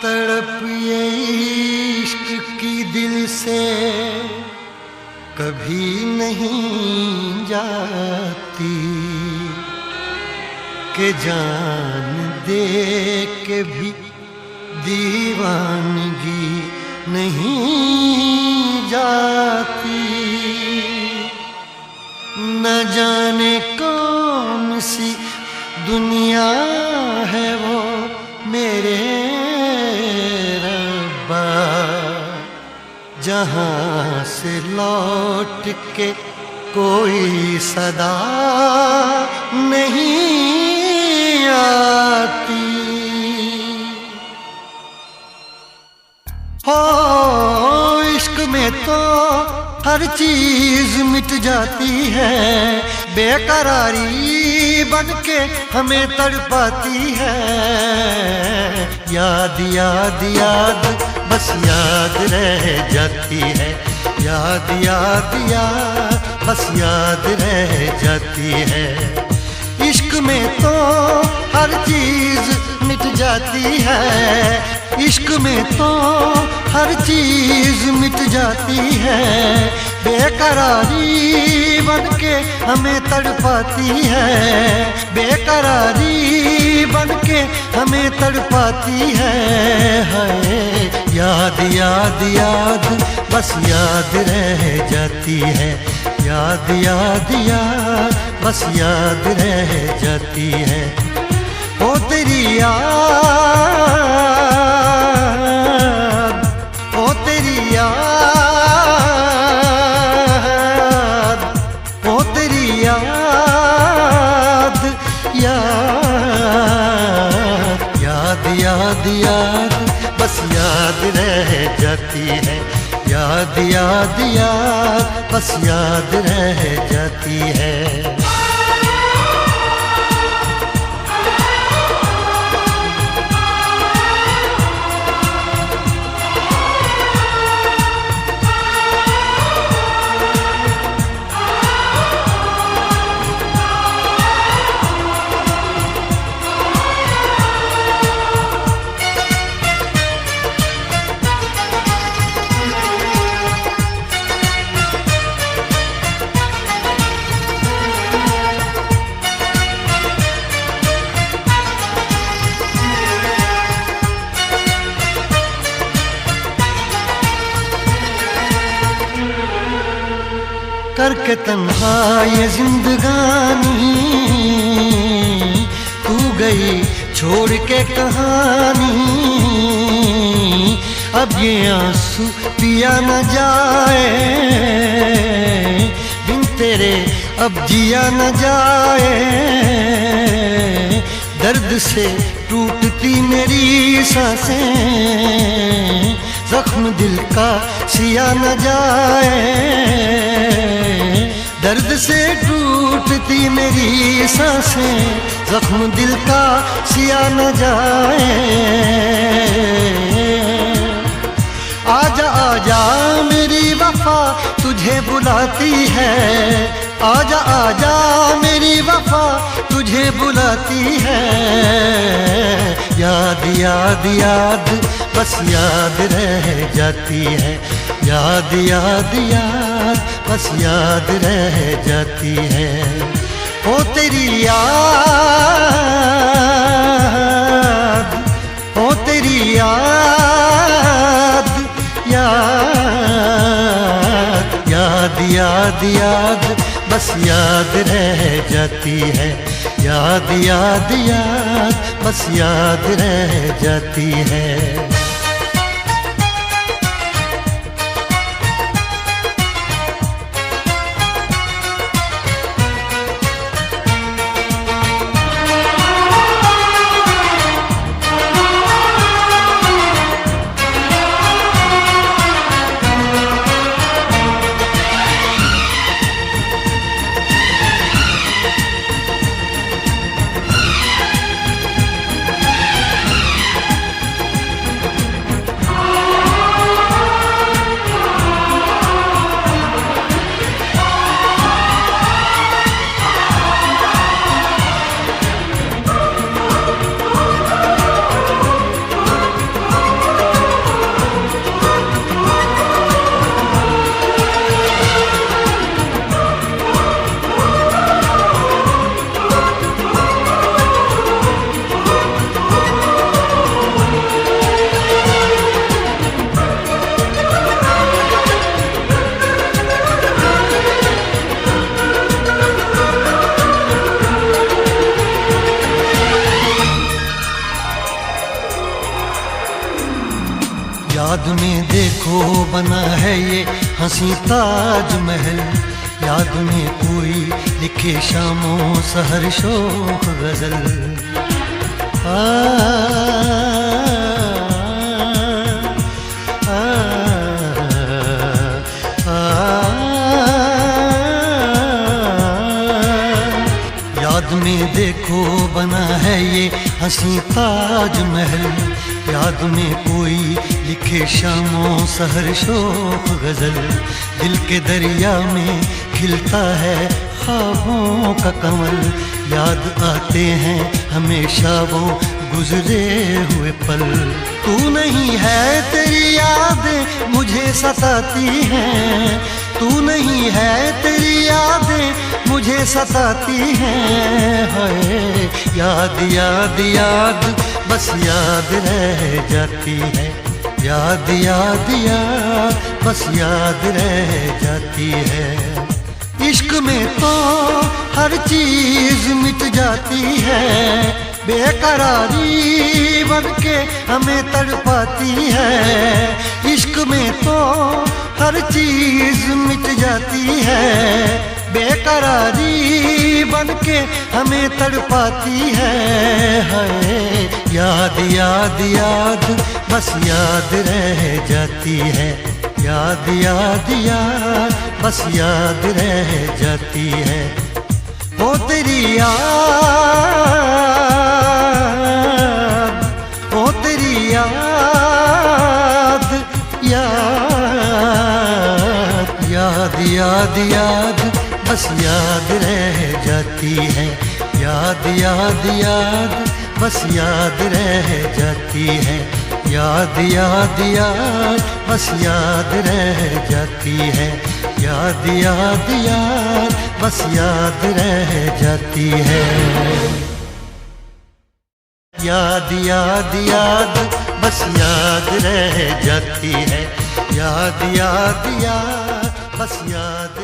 तड़प ये इश्क की दिल से कभी नहीं जाती कि जान दे के भी दीवानगी नहीं जाती। न जाने कौन सी दुनिया है वो मेरे रब्बा, जहाँ से लौट के कोई सदा नहीं आती। हो इश्क में तो हर चीज मिट जाती है, बेकरारी बनके हमें तड़पाती है। याद याद याद बस याद रह जाती है, याद याद याद बस याद रह जाती है। इश्क में तो हर चीज मिट जाती है, इश्क में तो हर चीज मिट जाती है। बेकरारी बनके हमें तड़पाती है, बेकरारी बनके हमें तड़पाती है। हाय याद याद याद बस याद रह जाती है, याद याद याद बस याद रह जाती है। ओ तेरी याद, ओ तेरी याद, ओ तेरी याद, याद याद याद याद बस याद रह जाती है, याद याद याद बस याद रह जाती है। करके तन्हा ये जिंदगानी तू गई छोड़ के कहानी। अब ये आंसू पिया न जाए बिन तेरे, अब जिया न जाए। दर्द से टूटती मेरी सांसें, जख्म दिल का सिया न जाए। दर्द से टूटती मेरी सांसें, जख्म दिल का सिया न जाए। आजा आजा मेरी वफा तुझे बुलाती है, आजा आजा मेरी वफा तुझे बुलाती है। याद याद याद बस याद रह जाती है, याद याद याद बस याद रह जाती है। ओ तेरी याद, ओ तेरी याद, याद याद याद याद बस याद रह जाती है, याद याद याद बस याद रह जाती है। याद में देखो बना है ये हंसी ताजमहल, याद में कोई लिखे शामों सहर शोख गजल। याद में देखो बना है ये हंसी ताजमहल, याद में कोई लिखे शामों सहर शोख गजल। दिल के दरिया में खिलता है ख्वाबों का कमल, याद आते हैं हमेशा वो गुजरे हुए पल। तू नहीं है तेरी यादें मुझे सताती हैं, तू नहीं है तेरी यादें मुझे सताती हैं। हाय याद याद याद बस याद रह जाती है, याद याद याद बस याद रह जाती है। इश्क में तो हर चीज मिट जाती है, बेकरारी बनके हमें तड़पाती है। इश्क में तो हर चीज मिट जाती है, बेकरारी बनके हमें तड़पाती है। हाय याद याद याद बस याद रह जाती है, याद याद याद बस याद रह जाती है। वो तेरी याद, वो तेरी याद, याद याद याद याद बस याद रह जाती है, याद याद याद बस याद रह जाती है। याद याद याद बस याद रह जाती है, याद याद याद बस याद रह जाती है। याद याद याद बस याद रह जाती है, याद याद याद बस याद